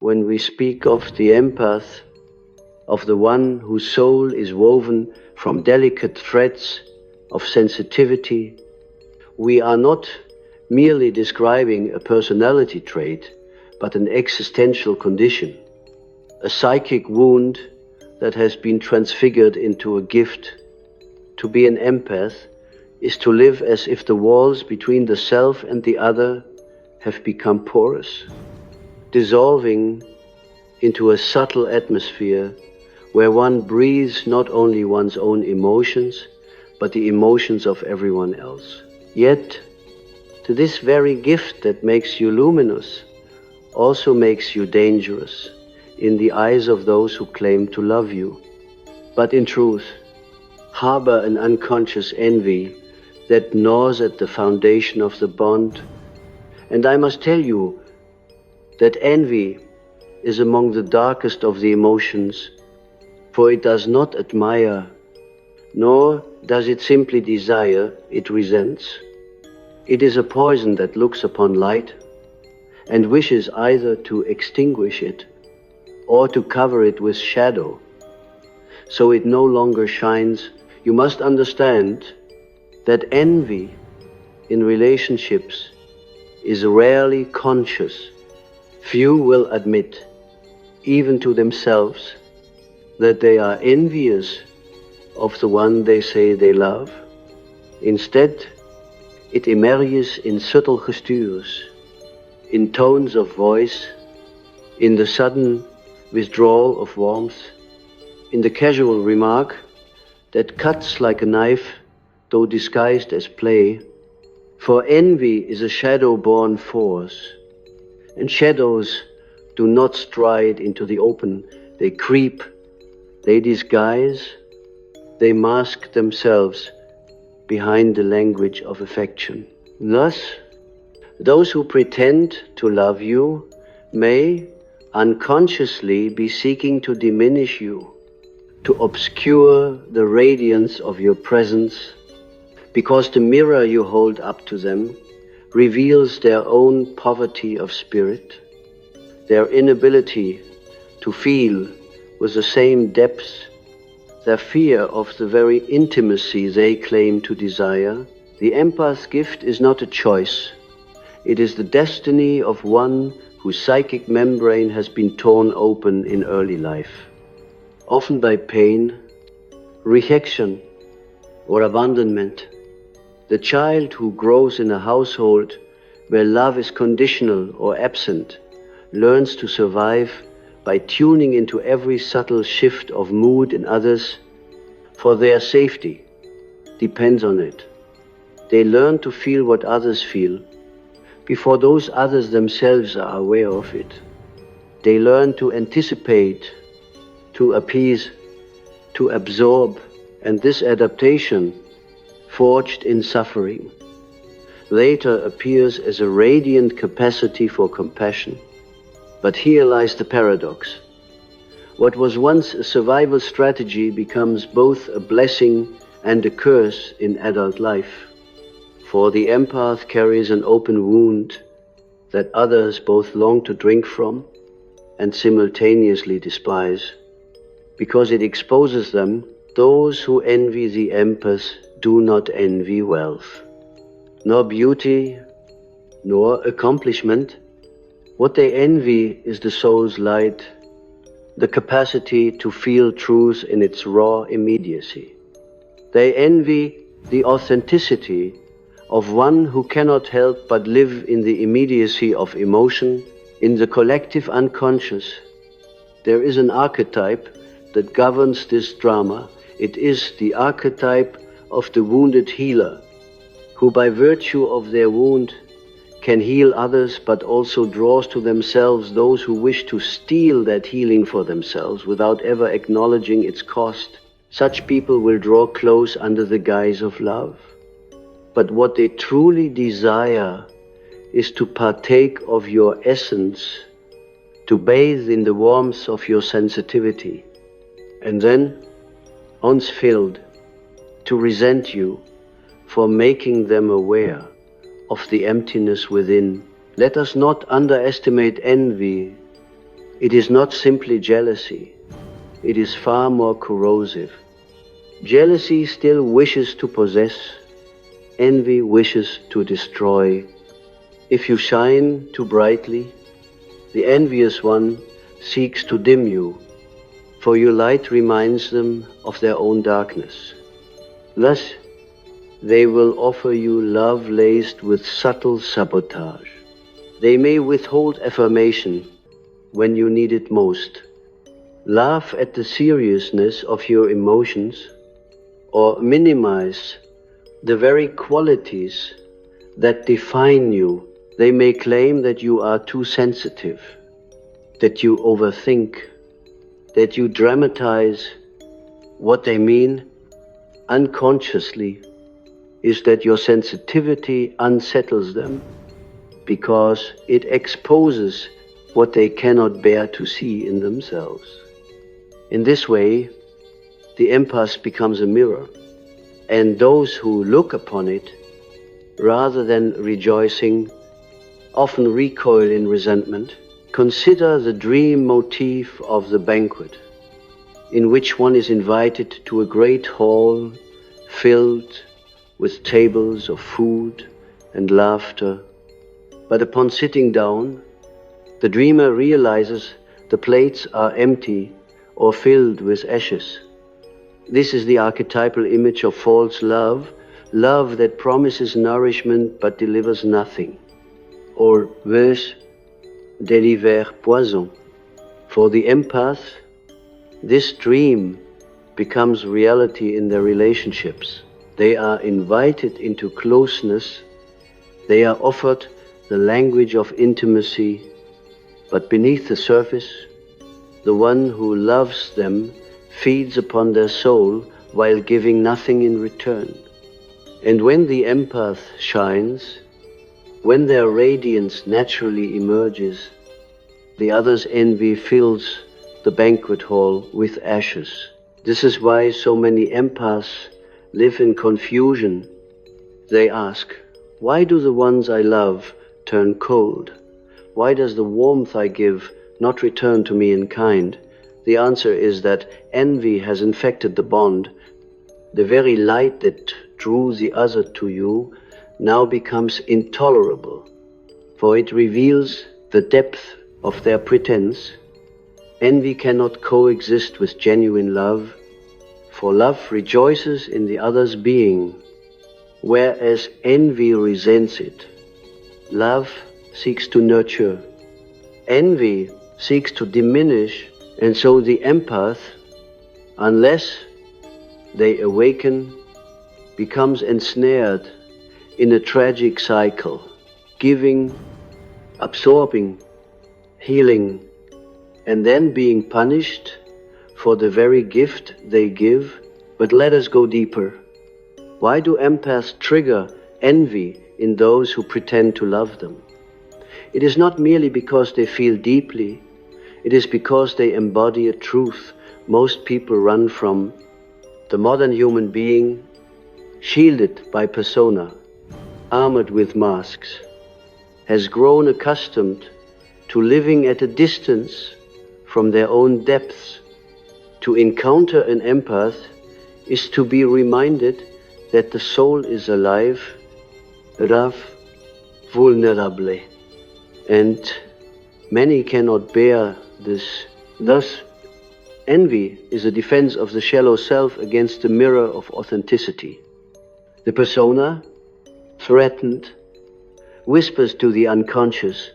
when we speak of the empath, of the one whose soul is woven from delicate threads of sensitivity, we are not merely describing a personality trait, but an existential condition, a psychic wound that has been transfigured into a gift. To be an empath is to live as if the walls between the self and the other have become porous, dissolving into a subtle atmosphere where one breathes not only one's own emotions, but the emotions of everyone else. Yet, to this very gift that makes you luminous also makes you dangerous in the eyes of those who claim to love you, but in truth harbor an unconscious envy that gnaws at the foundation of the bond. And I must tell you that envy is among the darkest of the emotions, for it does not admire, nor does it simply desire, it resents. It is a poison that looks upon light and wishes either to extinguish it or to cover it with shadow, so it no longer shines. You must understand that envy in relationships is rarely conscious. Few will admit, even to themselves, that they are envious of the one they say they love. Instead, it emerges in subtle gestures, in tones of voice, in the sudden withdrawal of warmth, in the casual remark that cuts like a knife, though disguised as play. For envy is a shadow-born force, and shadows do not stride into the open. They creep, they disguise, they mask themselves behind the language of affection. Thus, those who pretend to love you may unconsciously be seeking to diminish you, to obscure the radiance of your presence, because the mirror you hold up to them reveals their own poverty of spirit, their inability to feel with the same depth, their fear of the very intimacy they claim to desire. The empath's gift is not a choice. It is the destiny of one whose psychic membrane has been torn open in early life, often by pain, rejection, or abandonment. The child who grows in a household where love is conditional or absent learns to survive by tuning into every subtle shift of mood in others, for their safety depends on it. They learn to feel what others feel before those others themselves are aware of it. They learn to anticipate, to appease, to absorb, and this adaptation, forged in suffering, later appears as a radiant capacity for compassion. But here lies the paradox. What was once a survival strategy becomes both a blessing and a curse in adult life. For the empath carries an open wound that others both long to drink from and simultaneously despise. Because it exposes them, those who envy the empath do not envy wealth, nor beauty, nor accomplishment. What they envy is the soul's light, the capacity to feel truth in its raw immediacy. They envy the authenticity of one who cannot help but live in the immediacy of emotion. In the collective unconscious, there is an archetype that governs this drama. It is the archetype of the wounded healer, who by virtue of their wound can heal others, but also draws to themselves those who wish to steal that healing for themselves without ever acknowledging its cost. Such people will draw close under the guise of love. But what they truly desire is to partake of your essence, to bathe in the warmth of your sensitivity, and then, once filled, to resent you for making them aware of the emptiness within. Let us not underestimate envy It is not simply jealousy. It is far more corrosive. Jealousy still wishes to possess. Envy wishes to destroy. If you shine too brightly, the envious one seeks to dim you, for your light reminds them of their own darkness. Thus, they will offer you love laced with subtle sabotage. They may withhold affirmation when you need it most, laugh at the seriousness of your emotions, or minimize the very qualities that define you. They may claim that you are too sensitive, that you overthink, that you dramatize. What they mean, unconsciously, is that your sensitivity unsettles them because it exposes what they cannot bear to see in themselves. In this way, the empath becomes a mirror, and those who look upon it, rather than rejoicing, often recoil in resentment. Consider the dream motif of the banquet, in which one is invited to a great hall filled with tables of food and laughter. But upon sitting down, the dreamer realizes the plates are empty or filled with ashes. This is the archetypal image of false love, love that promises nourishment but delivers nothing, or veut délivrer poison. For the empath, this dream becomes reality in their relationships. They are invited into closeness, they are offered the language of intimacy, but beneath the surface, the one who loves them feeds upon their soul while giving nothing in return. And when the empath shines, when their radiance naturally emerges, the other's envy fills the banquet hall with ashes. This is why so many empaths live in confusion. They ask, why do the ones I love turn cold? Why does the warmth I give not return to me in kind? The answer is that envy has infected the bond. The very light that drew the other to you now becomes intolerable, for it reveals the depth of their pretense. Envy cannot coexist with genuine love, for love rejoices in the other's being, whereas envy resents it. Love seeks to nurture. Envy seeks to diminish, and so the empath, unless they awaken, becomes ensnared in a tragic cycle, giving, absorbing, healing, and then being punished for the very gift they give. But let us go deeper. Why do empaths trigger envy in those who pretend to love them? It is not merely because they feel deeply, it is because they embody a truth most people run from. The modern human being, shielded by persona, armored with masks, has grown accustomed to living at a distance from their own depths. To encounter an empath is to be reminded that the soul is alive, raw, vulnerable, and many cannot bear this. Thus, envy is a defense of the shallow self against the mirror of authenticity. The persona, threatened, whispers to the unconscious,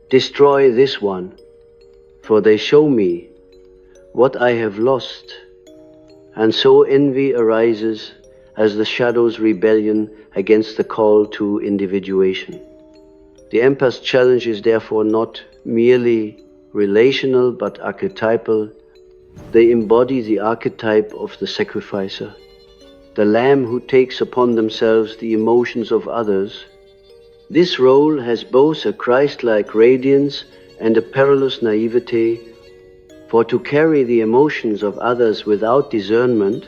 destroy this one, for they show me what I have lost. And so envy arises as the shadow's rebellion against the call to individuation. The empath's challenge is therefore not merely relational but archetypal. They embody the archetype of the sacrificer, the lamb who takes upon themselves the emotions of others. This role has both a Christ-like radiance and a perilous naivete, for to carry the emotions of others without discernment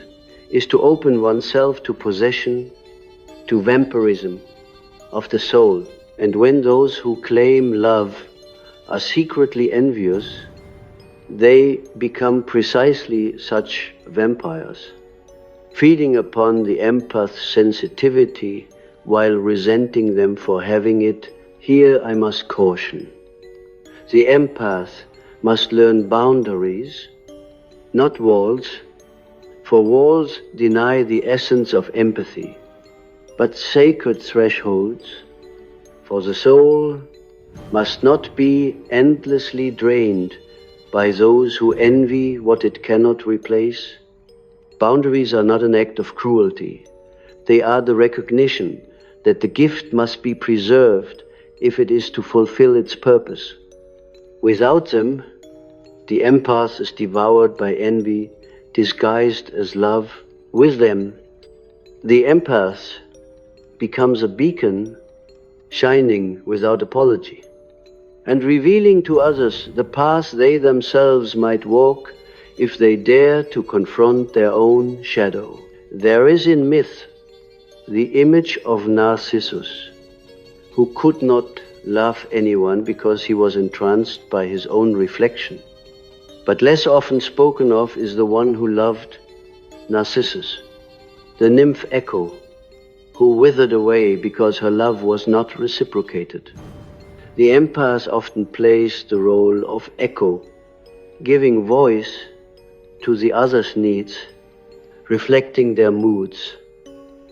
is to open oneself to possession, to vampirism of the soul. And when those who claim love are secretly envious, they become precisely such vampires, feeding upon the empath's sensitivity while resenting them for having it. Here I must caution. The empath must learn boundaries, not walls, for walls deny the essence of empathy, but sacred thresholds, for the soul must not be endlessly drained by those who envy what it cannot replace. Boundaries are not an act of cruelty. They are the recognition that the gift must be preserved if it is to fulfill its purpose. Without them, the empath is devoured by envy, disguised as love. With them, the empath becomes a beacon, shining without apology, and revealing to others the path they themselves might walk if they dare to confront their own shadow. There is in myth the image of Narcissus, who could not love anyone because he was entranced by his own reflection. But less often spoken of is the one who loved Narcissus, the nymph Echo, who withered away because her love was not reciprocated. The empath often plays the role of echo, giving voice to the other's needs, reflecting their moods,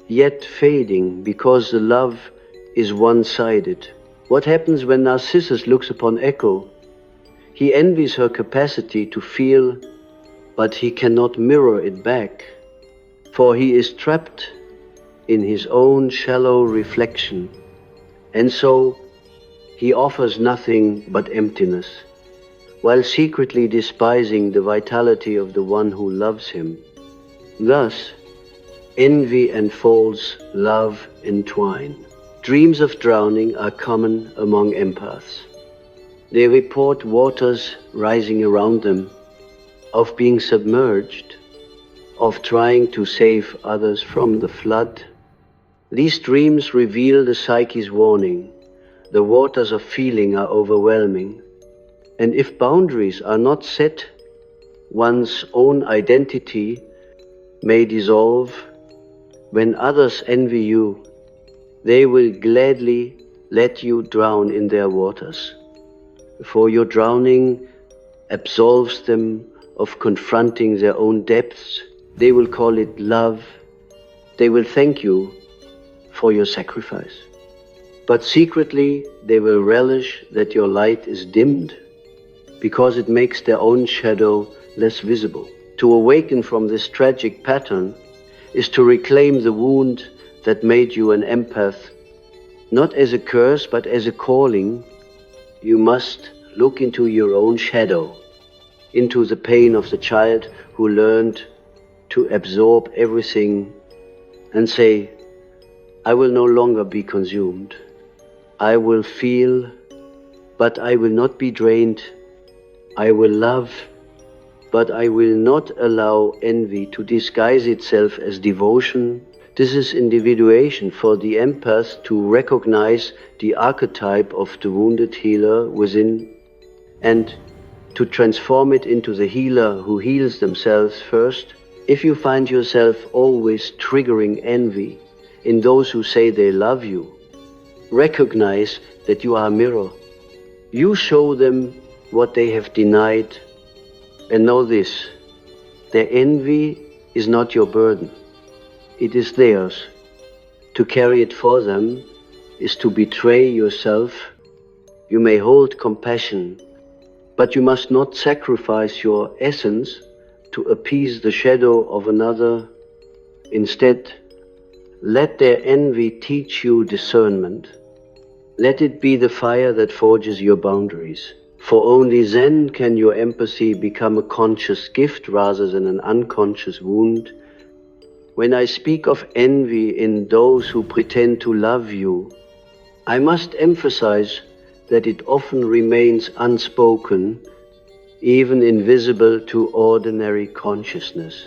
yet fading because the love is one-sided. What happens when Narcissus looks upon Echo? He envies her capacity to feel, but he cannot mirror it back, for he is trapped in his own shallow reflection, and so he offers nothing but emptiness, while secretly despising the vitality of the one who loves him. Thus, envy and false love entwine. Dreams of drowning are common among empaths. They report waters rising around them, of being submerged, of trying to save others from the flood. These dreams reveal the psyche's warning. The waters of feeling are overwhelming, and if boundaries are not set, one's own identity may dissolve. When others envy you, they will gladly let you drown in their waters, for your drowning absolves them of confronting their own depths. They will call it love. They will thank you for your sacrifice. But secretly, they will relish that your light is dimmed, because it makes their own shadow less visible. To awaken from this tragic pattern is to reclaim the wound that made you an empath, not as a curse, but as a calling. You must look into your own shadow, into the pain of the child who learned to absorb everything and say, I will no longer be consumed. I will feel, but I will not be drained. I will love, but I will not allow envy to disguise itself as devotion. This is individuation for the empath to recognize the archetype of the wounded healer within and to transform it into the healer who heals themselves first. If you find yourself always triggering envy in those who say they love you, recognize that you are a mirror. You show them what they have denied, and know this: their envy is not your burden. It is theirs. To carry it for them is to betray yourself. You may hold compassion, but you must not sacrifice your essence to appease the shadow of another. Instead, let their envy teach you discernment. Let it be the fire that forges your boundaries. For only then can your empathy become a conscious gift rather than an unconscious wound. When I speak of envy in those who pretend to love you, I must emphasize that it often remains unspoken, even invisible to ordinary consciousness.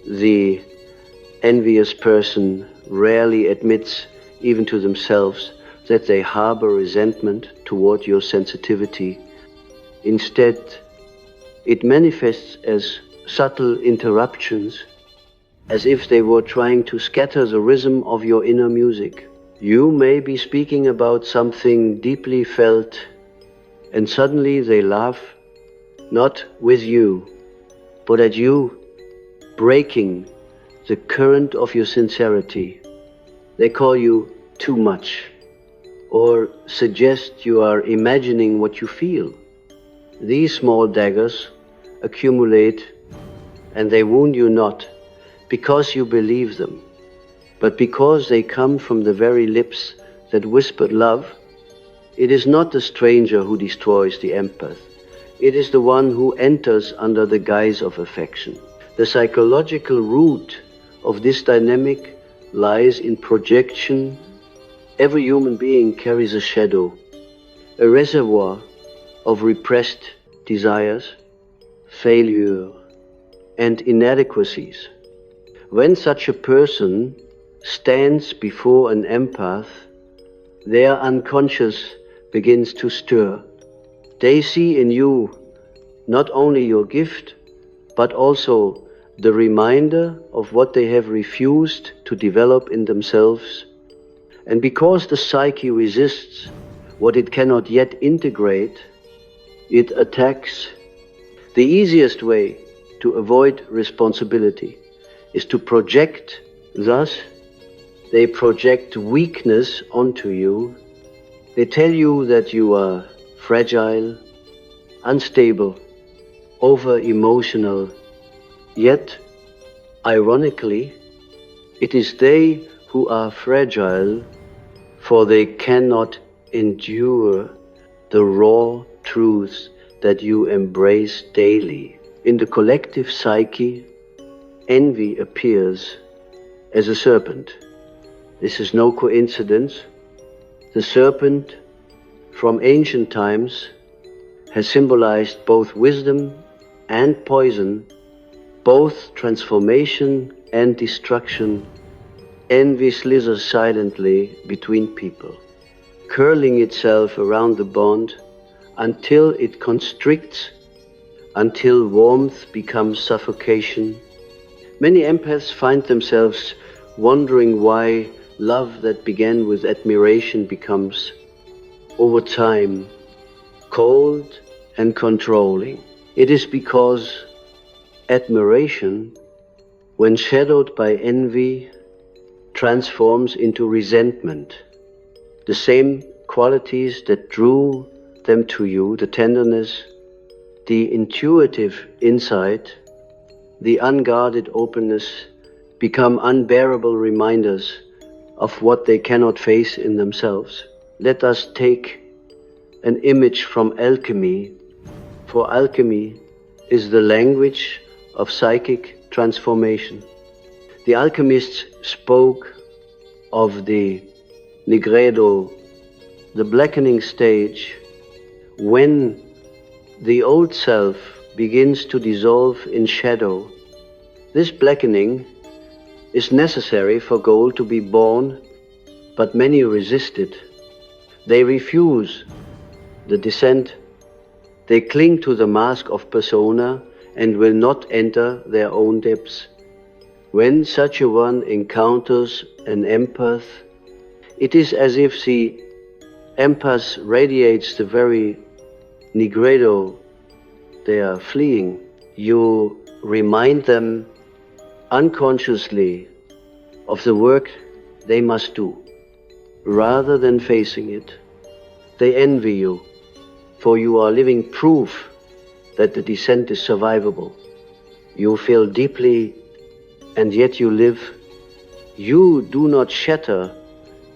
The envious person rarely admits, even to themselves, that they harbor resentment toward your sensitivity. Instead, it manifests as subtle interruptions, as if they were trying to scatter the rhythm of your inner music. You may be speaking about something deeply felt, and suddenly they laugh, not with you, but at you, breaking the current of your sincerity. They call you too much, or suggest you are imagining what you feel. These small daggers accumulate, and they wound you not because you believe them, but because they come from the very lips that whispered love. It is not the stranger who destroys the empath. It is the one who enters under the guise of affection. The psychological root of this dynamic lies in projection. Every human being carries a shadow, a reservoir of repressed desires, failure, and inadequacies. When such a person stands before an empath, their unconscious begins to stir. They see in you not only your gift, but also the reminder of what they have refused to develop in themselves. And because the psyche resists what it cannot yet integrate, it attacks. The easiest way to avoid responsibility is to project. Thus, they project weakness onto you. They tell you that you are fragile, unstable, over-emotional. Yet, ironically, it is they who are fragile, for they cannot endure the raw truths that you embrace daily. In the collective psyche, envy appears as a serpent. This is no coincidence. The serpent from ancient times has symbolized both wisdom and poison, both transformation and destruction. Envy slithers silently between people, curling itself around the bond until it constricts, until warmth becomes suffocation. Many empaths find themselves wondering why love that began with admiration becomes, over time, cold and controlling. It is because admiration, when shadowed by envy, transforms into resentment. The same qualities that drew them to you, the tenderness, the intuitive insight, the unguarded openness, become unbearable reminders of what they cannot face in themselves. Let us take an image from alchemy, for alchemy is the language of psychic transformation. The alchemists spoke of the nigredo, the blackening stage, when the old self begins to dissolve in shadow. This blackening is necessary for gold to be born, but many resist it. They refuse the descent. They cling to the mask of persona and will not enter their own depths. When such a one encounters an empath, it is as if the empath radiates the very nigredo they are fleeing. You remind them unconsciously of the work they must do. Rather than facing it, they envy you, for you are living proof that the descent is survivable. You feel deeply, and yet you live. You do not shatter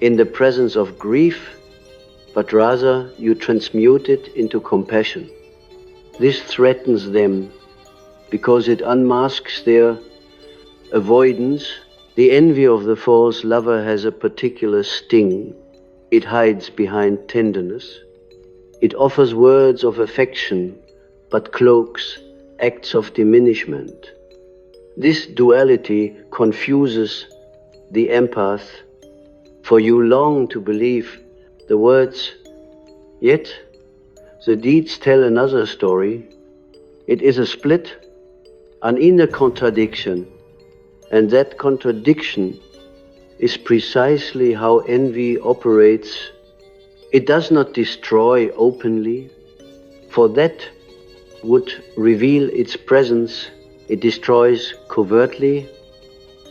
in the presence of grief, but rather you transmute it into compassion. This threatens them because it unmasks their avoidance. The envy of the false lover has a particular sting. It hides behind tenderness. It offers words of affection, but cloaks acts of diminishment. This duality confuses the empath, for you long to believe the words, yet the deeds tell another story. It is a split, an inner contradiction, and that contradiction is precisely how envy operates. It does not destroy openly, for that would reveal its presence. It destroys covertly,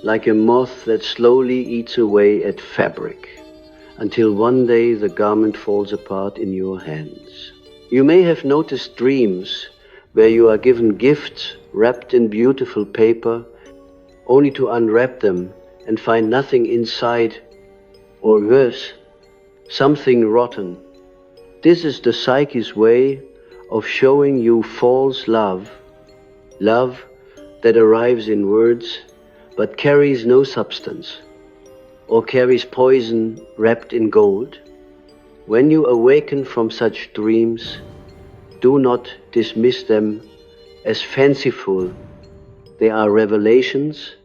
like a moth that slowly eats away at fabric, until one day the garment falls apart in your hands. You may have noticed dreams where you are given gifts wrapped in beautiful paper, only to unwrap them and find nothing inside, or worse, something rotten. This is the psyche's way of showing you false love, love that arrives in words but carries no substance, or carries poison wrapped in gold. When you awaken from such dreams, do not dismiss them as fanciful. They are revelations.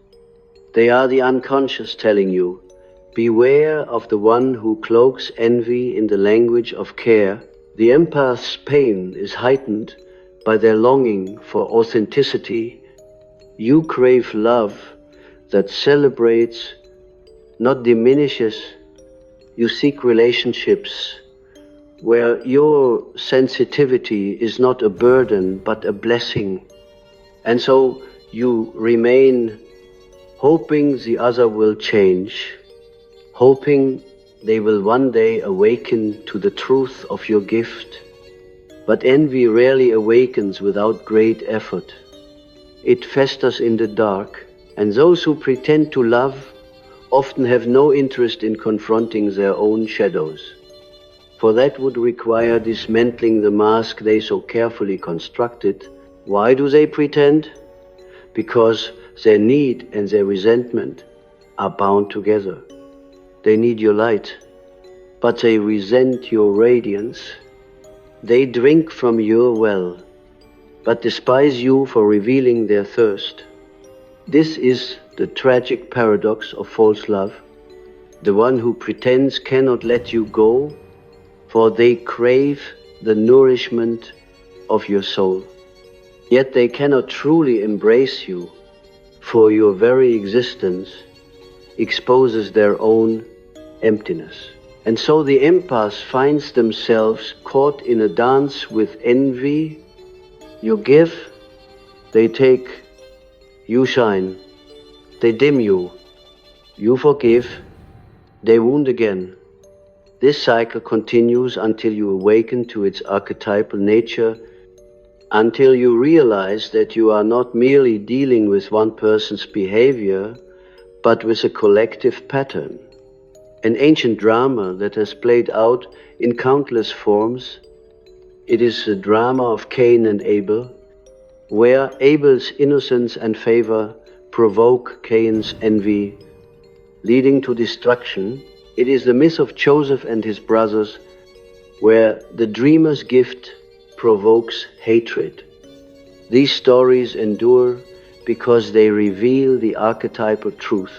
They are the unconscious telling you, beware of the one who cloaks envy in the language of care. The empath's pain is heightened by their longing for authenticity. You crave love that celebrates, not diminishes. You seek relationships where your sensitivity is not a burden but a blessing. And so you remain hoping the other will change, hoping they will one day awaken to the truth of your gift. But envy rarely awakens without great effort. It festers in the dark, and those who pretend to love often have no interest in confronting their own shadows. For that would require dismantling the mask they so carefully constructed. Why do they pretend? Because their need and their resentment are bound together. They need your light, but they resent your radiance. They drink from your well, but despise you for revealing their thirst. This is the tragic paradox of false love. The one who pretends cannot let you go, for they crave the nourishment of your soul. Yet they cannot truly embrace you, for your very existence exposes their own emptiness. And so the empath finds themselves caught in a dance with envy. You give, they take, you shine. They dim you, you forgive, they wound again. This cycle continues until you awaken to its archetypal nature, until you realize that you are not merely dealing with one person's behavior, but with a collective pattern. An ancient drama that has played out in countless forms. It is the drama of Cain and Abel, where Abel's innocence and favor provoke Cain's envy, leading to destruction. It is the myth of Joseph and his brothers, where the dreamer's gift provokes hatred. These stories endure because they reveal the archetypal truth.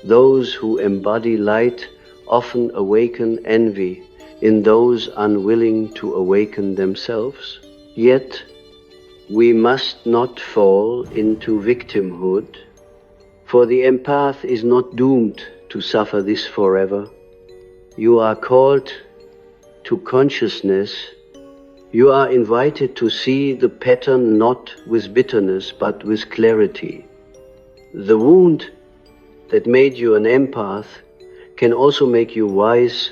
Those who embody light often awaken envy in those unwilling to awaken themselves. Yet, we must not fall into victimhood, for the empath is not doomed to suffer this forever. You are called to consciousness. You are invited to see the pattern not with bitterness but with clarity. The wound that made you an empath can also make you wise.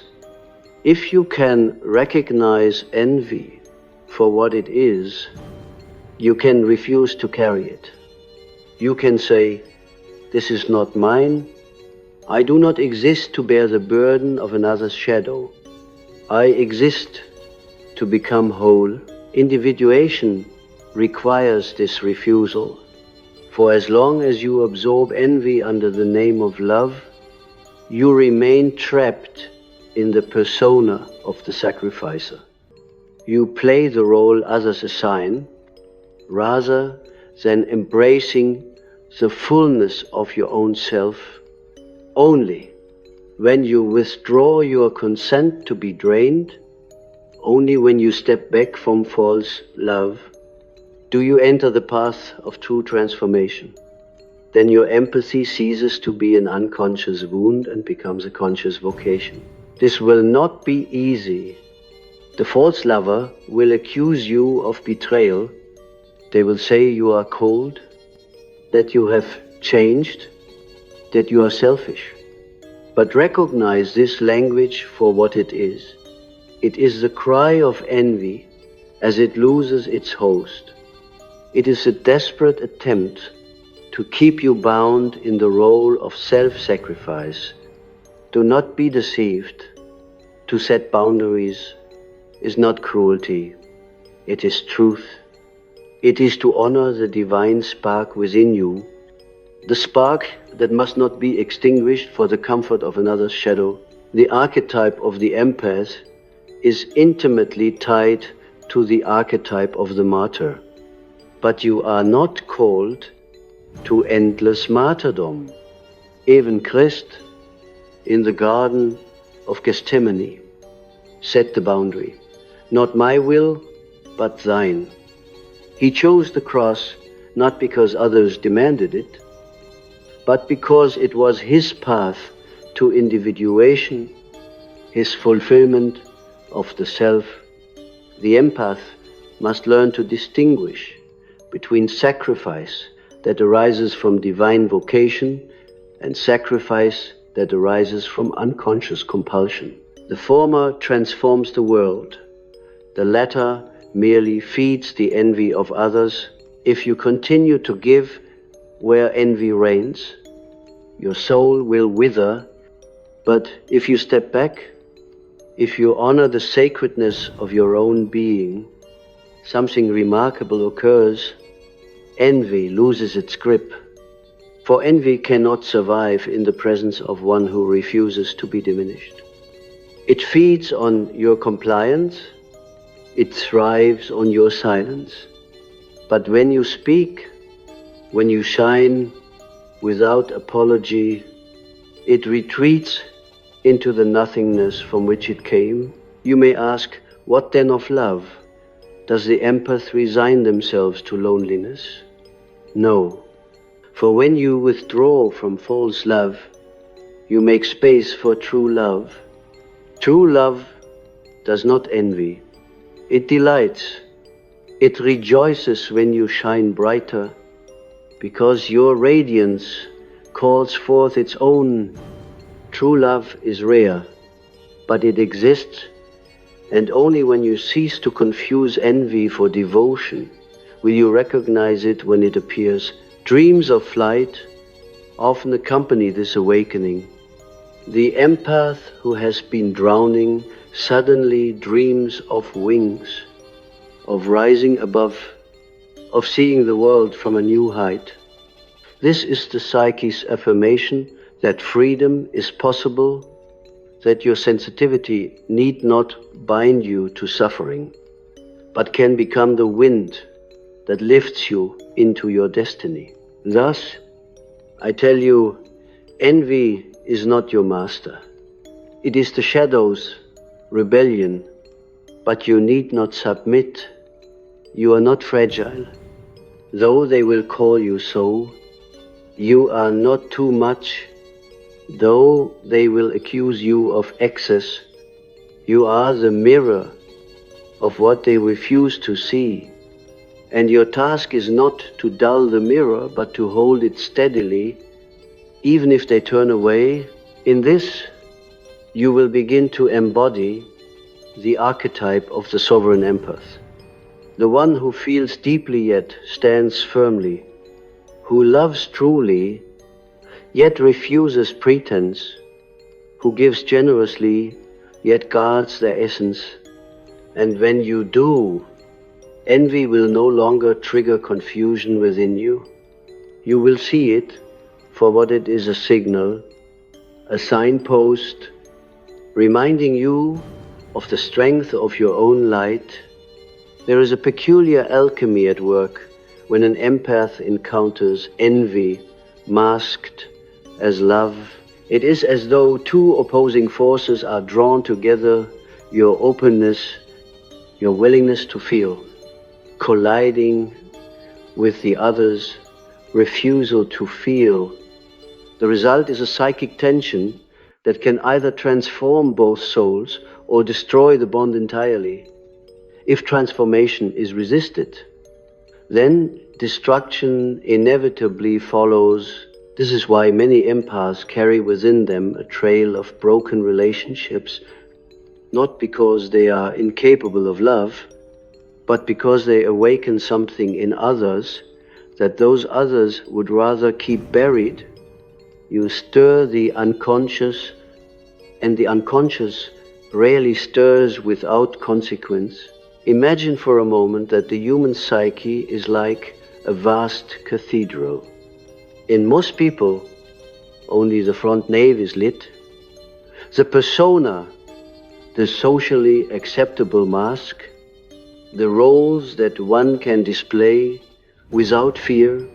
If you can recognize envy for what it is, you can refuse to carry it. You can say, this is not mine. I do not exist to bear the burden of another's shadow. I exist to become whole. Individuation requires this refusal. For as long as you absorb envy under the name of love, you remain trapped in the persona of the sacrificer. You play the role others assign, rather than embracing the fullness of your own self. Only when you withdraw your consent to be drained, only when you step back from false love, do you enter the path of true transformation. Then your empathy ceases to be an unconscious wound and becomes a conscious vocation. This will not be easy. The false lover will accuse you of betrayal. They will say you are cold, that you have changed, that you are selfish. But recognize this language for what it is. It is the cry of envy as it loses its host. It is a desperate attempt to keep you bound in the role of self-sacrifice. Do not be deceived. To set boundaries is not cruelty. It is truth. It is to honor the divine spark within you, the spark that must not be extinguished for the comfort of another's shadow. The archetype of the empath is intimately tied to the archetype of the martyr. But you are not called to endless martyrdom. Even Christ, in the Garden of Gethsemane, set the boundary. Not my will, but thine. He chose the cross not because others demanded it, but because it was his path to individuation, his fulfillment of the self. The empath must learn to distinguish between sacrifice that arises from divine vocation and sacrifice that arises from unconscious compulsion. The former transforms the world. The latter merely feeds the envy of others. If you continue to give where envy reigns, your soul will wither. But if you step back, if you honor the sacredness of your own being, something remarkable occurs. Envy loses its grip. For envy cannot survive in the presence of one who refuses to be diminished. It feeds on your compliance. It thrives on your silence. But when you speak, when you shine without apology, it retreats into the nothingness from which it came. You may ask, what then of love? Does the empath resign themselves to loneliness? No, for when you withdraw from false love, you make space for true love. True love does not envy. It delights. It rejoices when you shine brighter, because your radiance calls forth its own. True love is rare, but it exists, and only when you cease to confuse envy for devotion will you recognize it when it appears. Dreams of flight often accompany this awakening. The empath who has been drowning suddenly dreams of wings, of rising above, of seeing the world from a new height. This is the psyche's affirmation that freedom is possible, that your sensitivity need not bind you to suffering, but can become the wind that lifts you into your destiny. Thus, I tell you, envy is not your master. It is the shadow's rebellion, but you need not submit. You are not fragile. Though they will call you so, you are not too much. Though they will accuse you of excess, you are the mirror of what they refuse to see. And your task is not to dull the mirror, but to hold it steadily, even if they turn away. In this, you will begin to embody the archetype of the sovereign empath, the one who feels deeply yet stands firmly, who loves truly yet refuses pretense, who gives generously yet guards their essence. And when you do, envy will no longer trigger confusion within you. You will see it for what it is, a signal, a signpost, reminding you of the strength of your own light. There is a peculiar alchemy at work when an empath encounters envy masked as love It is as though two opposing forces are drawn together, your openness, your willingness to feel, colliding with the other's refusal to feel. The result is a psychic tension that can either transform both souls or destroy the bond entirely. If transformation is resisted, then destruction inevitably follows. This is why many empaths carry within them a trail of broken relationships, not because they are incapable of love, but because they awaken something in others that those others would rather keep buried. You stir the unconscious, and the unconscious rarely stirs without consequence. Imagine for a moment that the human psyche is like a vast cathedral. In most people, only the front nave is lit. The persona, the socially acceptable mask, the roles that one can display without fear,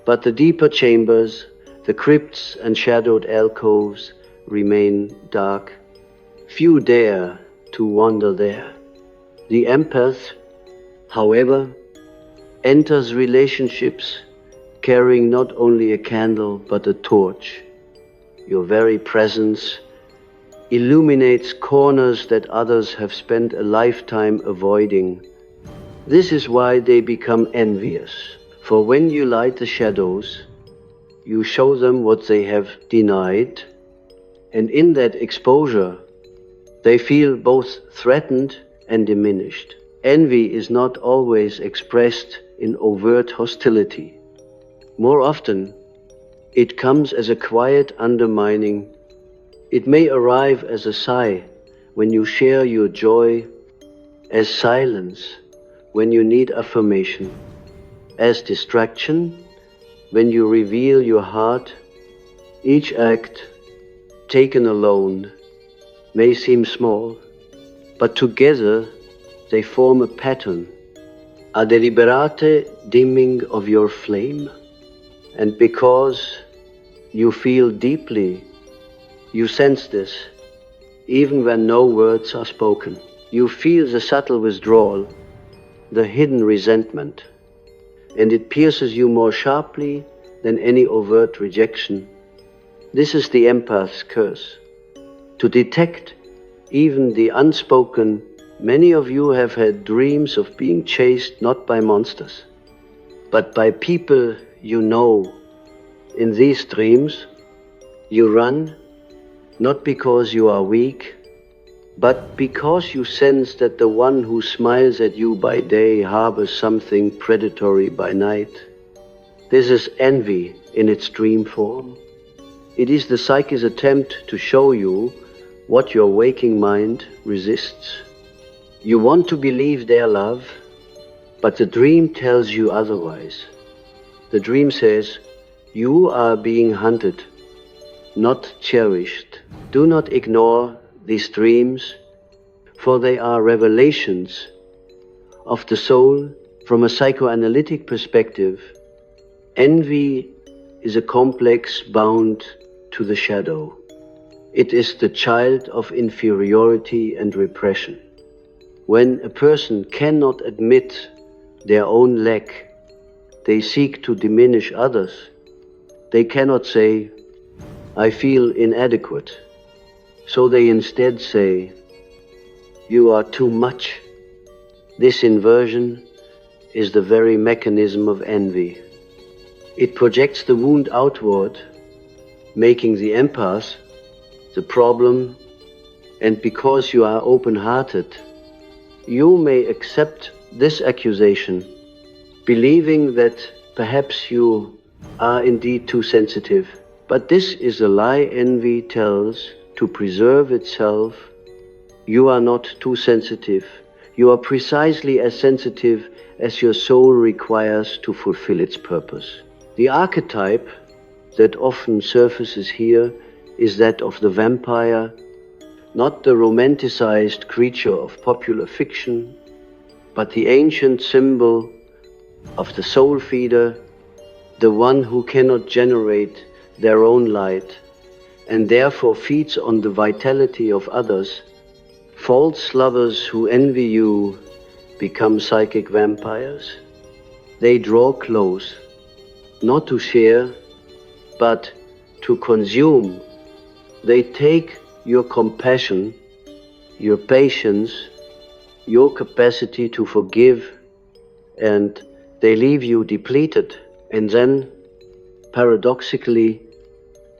but the deeper chambers, the crypts and shadowed alcoves remain dark. Few dare to wander there. The empath, however, enters relationships carrying not only a candle but a torch. Your very presence illuminates corners that others have spent a lifetime avoiding. This is why they become envious, for when you light the shadows, you show them what they have denied, and in that exposure, they feel both threatened and diminished. Envy is not always expressed in overt hostility. More often, it comes as a quiet undermining. It may arrive as a sigh when you share your joy, as silence when you need affirmation, as distraction when you reveal your heart. Each act, taken alone, may seem small, but together they form a pattern, a deliberate dimming of your flame. And because you feel deeply, you sense this, even when no words are spoken. You feel the subtle withdrawal, the hidden resentment, and it pierces you more sharply than any overt rejection. This is the empath's curse. To detect even the unspoken, many of you have had dreams of being chased not by monsters, but by people you know. In these dreams, you run not because you are weak, but because you sense that the one who smiles at you by day harbors something predatory by night. This is envy in its dream form. It is the psyche's attempt to show you what your waking mind resists. You want to believe their love, but the dream tells you otherwise. The dream says, you are being hunted, not cherished. Do not ignore these dreams, for they are revelations of the soul from a psychoanalytic perspective. Envy is a complex bound to the shadow. It is the child of inferiority and repression. When a person cannot admit their own lack, they seek to diminish others. They cannot say, I feel inadequate. So they instead say, you are too much. This inversion is the very mechanism of envy. It projects the wound outward, making the empath the problem, and because you are open-hearted, you may accept this accusation, believing that perhaps you are indeed too sensitive. But this is a lie envy tells to preserve itself. You are not too sensitive. You are precisely as sensitive as your soul requires to fulfill its purpose. The archetype that often surfaces here is that of the vampire, not the romanticized creature of popular fiction, but the ancient symbol of the soul feeder, the one who cannot generate their own light, and therefore feeds on the vitality of others. False lovers who envy you become psychic vampires. They draw close, not to share, but to consume. They take your compassion, your patience, your capacity to forgive, and they leave you depleted. And then, paradoxically,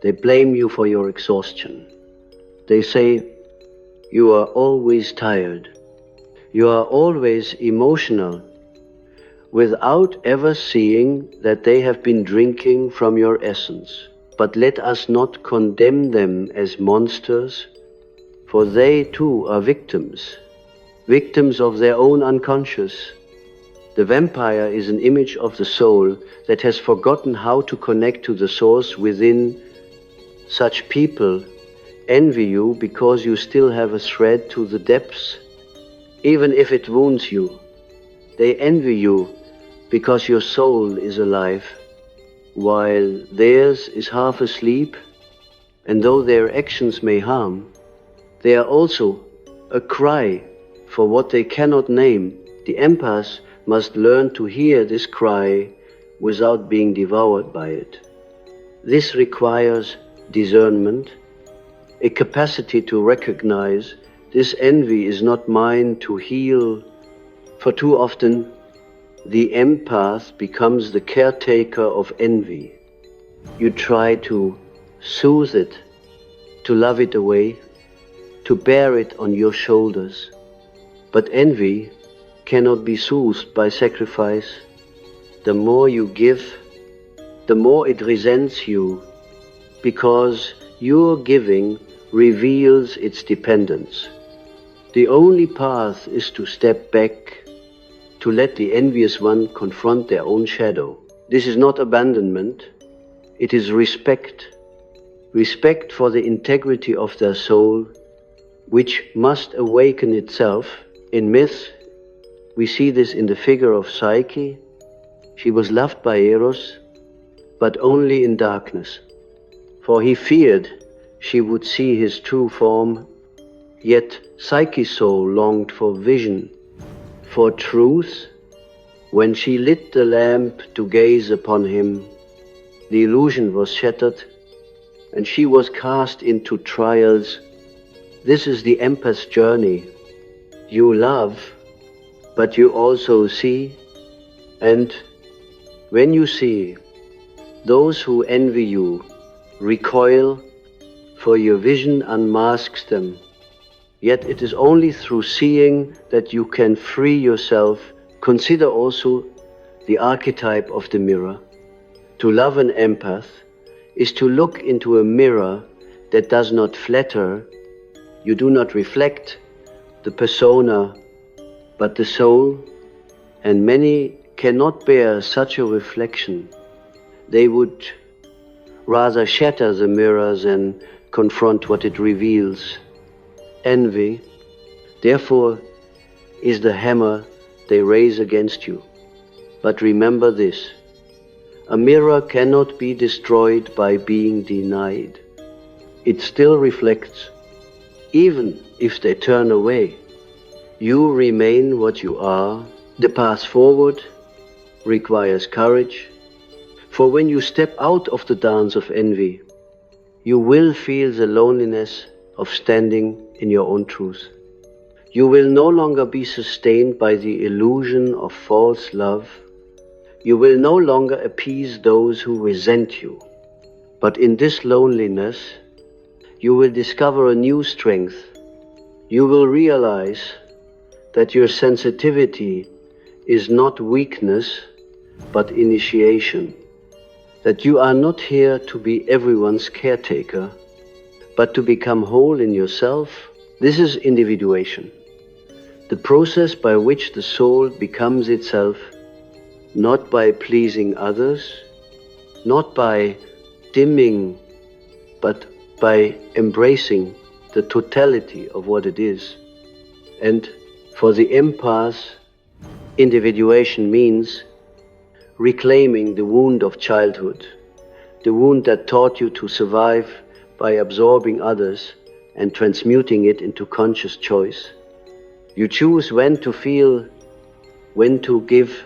they blame you for your exhaustion. They say, you are always tired. You are always emotional, without ever seeing that they have been drinking from your essence. But let us not condemn them as monsters, for they too are victims of their own unconscious. The vampire is an image of the soul that has forgotten how to connect to the source within. Such people envy you because you still have a thread to the depths, even if it wounds you. They envy you because your soul is alive, while theirs is half asleep, and though their actions may harm, they are also a cry for what they cannot name. The empath must learn to hear this cry without being devoured by it. This requires discernment, a capacity to recognize this envy is not mine to heal, for too often the empath becomes the caretaker of envy. You try to soothe it, to love it away, to bear it on your shoulders. But envy cannot be soothed by sacrifice. The more you give, the more it resents you, because your giving reveals its dependence. The only path is to step back, to let the envious one confront their own shadow. This is not abandonment, it is respect. Respect for the integrity of their soul, which must awaken itself. In myth, we see this in the figure of Psyche. She was loved by Eros, but only in darkness, for he feared she would see his true form. Yet Psyche's soul longed for vision, for truth. When she lit the lamp to gaze upon him, the illusion was shattered, and she was cast into trials. This is the empath's journey. You love, but you also see, and when you see, those who envy you recoil, for your vision unmasks them. Yet it is only through seeing that you can free yourself. Consider also the archetype of the mirror. To love an empath is to look into a mirror that does not flatter. You do not reflect the persona, but the soul, and many cannot bear such a reflection. They would rather shatter the mirror than confront what it reveals. Envy, therefore, is the hammer they raise against you. But remember this: a mirror cannot be destroyed by being denied. It still reflects, even if they turn away. You remain what you are. The path forward requires courage, for when you step out of the dance of envy, you will feel the loneliness of standing in your own truth. You will no longer be sustained by the illusion of false love. You will no longer appease those who resent you. But in this loneliness, you will discover a new strength. You will realize that your sensitivity is not weakness, but initiation. That you are not here to be everyone's caretaker, but to become whole in yourself. This is individuation, the process by which the soul becomes itself, not by pleasing others, not by dimming, but by embracing the totality of what it is. And for the empath, individuation means reclaiming the wound of childhood, the wound that taught you to survive by absorbing others and transmuting it into conscious choice. You choose when to feel, when to give,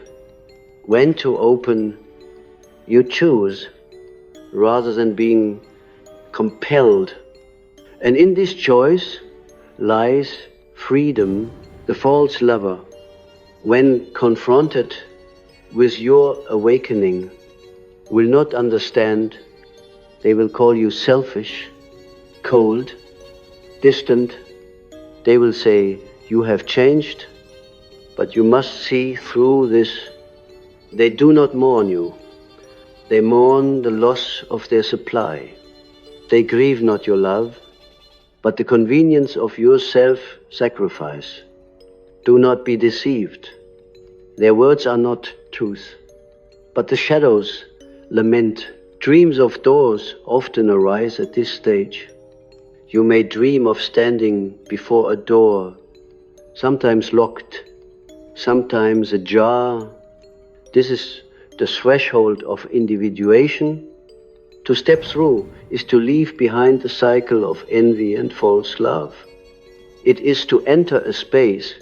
when to open. You choose rather than being compelled. And in this choice lies freedom. The false lover, when confronted with your awakening, will not understand. They will call you selfish, cold, distant. They will say, you have changed, but you must see through this. They do not mourn you. They mourn the loss of their supply. They grieve not your love, but the convenience of your self-sacrifice. Do not be deceived. Their words are not truth, but the shadows lament. Dreams of doors often arise at this stage. You may dream of standing before a door, sometimes locked, sometimes ajar. This is the threshold of individuation. To step through is to leave behind the cycle of envy and false love. It is to enter a space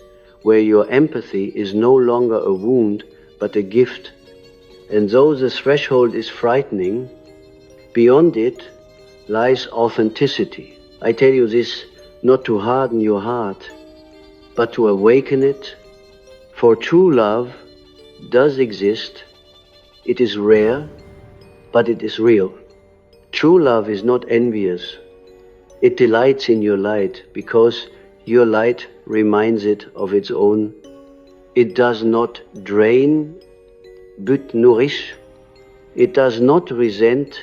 where your empathy is no longer a wound, but a gift. And though the threshold is frightening, beyond it lies authenticity. I tell you this not to harden your heart, but to awaken it. For true love does exist. It is rare, but it is real. True love is not envious. It delights in your light because your light reminds it of its own. It does not drain, but nourish. It does not resent,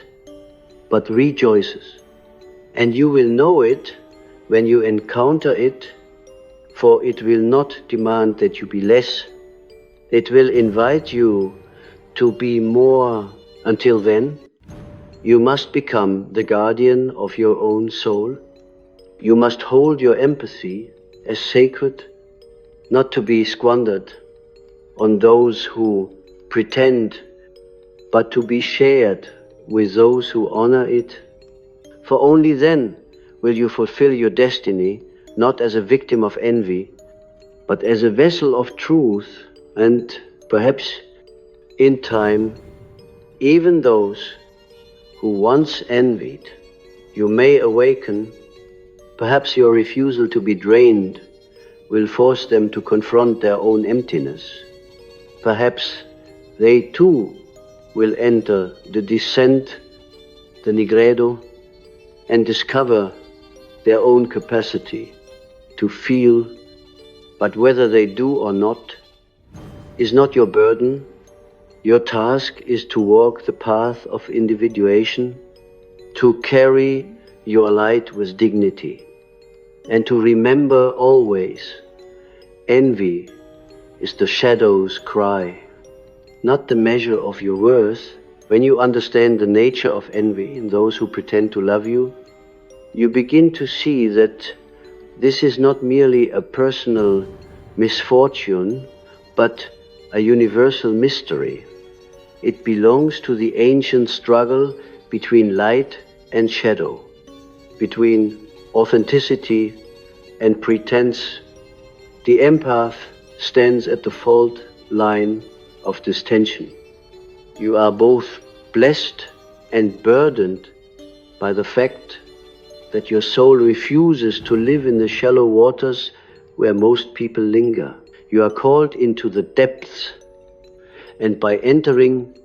but rejoices. And you will know it when you encounter it, for it will not demand that you be less. It will invite you to be more. Until then, you must become the guardian of your own soul. You must hold your empathy as sacred, not to be squandered on those who pretend, but to be shared with those who honor it. For only then will you fulfill your destiny, not as a victim of envy, but as a vessel of truth. And perhaps in time, even those who once envied, you may awaken. Perhaps your refusal to be drained will force them to confront their own emptiness. Perhaps they too will enter the descent, the nigredo, and discover their own capacity to feel. But whether they do or not is not your burden. Your task is to walk the path of individuation, to carry your light with dignity, and to remember always, envy is the shadow's cry, not the measure of your worth. When you understand the nature of envy in those who pretend to love you, you begin to see that this is not merely a personal misfortune, but a universal mystery. It belongs to the ancient struggle between light and shadow, between authenticity and pretense. The empath stands at the fault line of this tension. You are both blessed and burdened by the fact that your soul refuses to live in the shallow waters where most people linger. You are called into the depths, and by entering,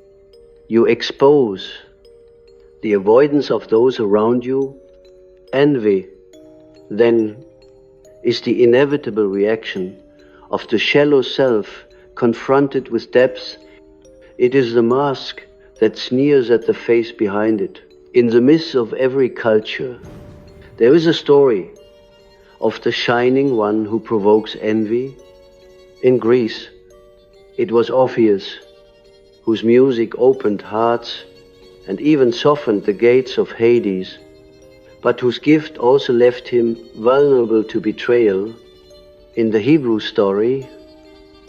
you expose the avoidance of those around you. Envy, then, is the inevitable reaction of the shallow self confronted with depth. It is the mask that sneers at the face behind it. In the midst of every culture, there is a story of the shining one who provokes envy. In Greece, it was Orpheus, whose music opened hearts and even softened the gates of Hades, but whose gift also left him vulnerable to betrayal. In the Hebrew story,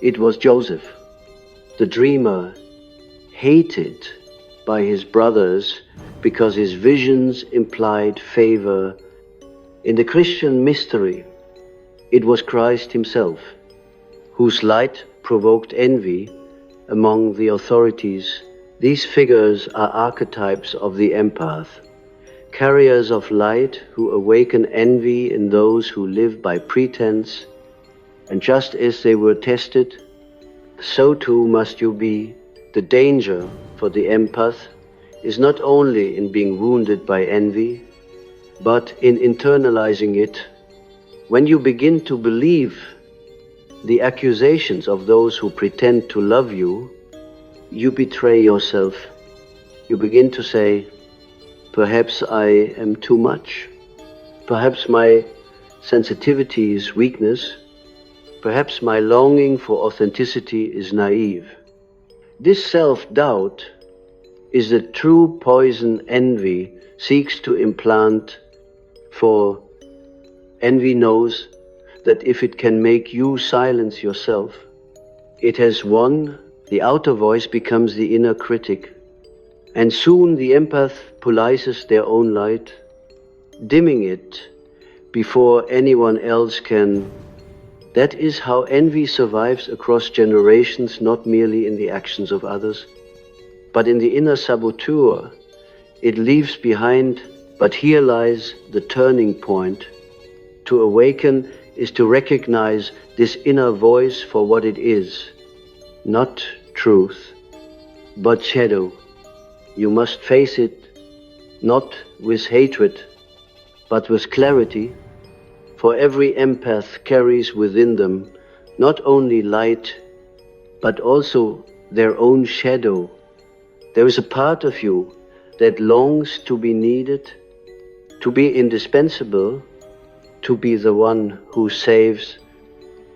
it was Joseph, the dreamer, hated by his brothers because his visions implied favor. In the Christian mystery, it was Christ himself whose light provoked envy among the authorities. These figures are archetypes of the empath, carriers of light who awaken envy in those who live by pretense, and just as they were tested, so too must you be. The danger for the empath is not only in being wounded by envy, but in internalizing it. When you begin to believe the accusations of those who pretend to love you, you betray yourself. You begin to say, perhaps I am too much. Perhaps my sensitivity is weakness. Perhaps my longing for authenticity is naive. This self-doubt is the true poison envy seeks to implant, for envy knows that if it can make you silence yourself, it has won. The outer voice becomes the inner critic, and soon the empath polices their own light, dimming it before anyone else can. That is how envy survives across generations, not merely in the actions of others, but in the inner saboteur it leaves behind. But here lies the turning point. To awaken is to recognize this inner voice for what it is, not truth, but shadow. You must face it not with hatred, but with clarity, for every empath carries within them not only light, but also their own shadow. There is a part of you that longs to be needed, to be indispensable, to be the one who saves.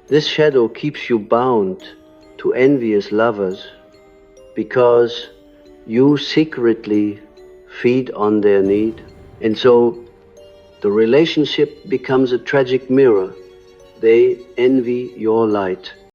This shadow keeps you bound to envious lovers because you secretly feed on their need. And so the relationship becomes a tragic mirror. They envy your light.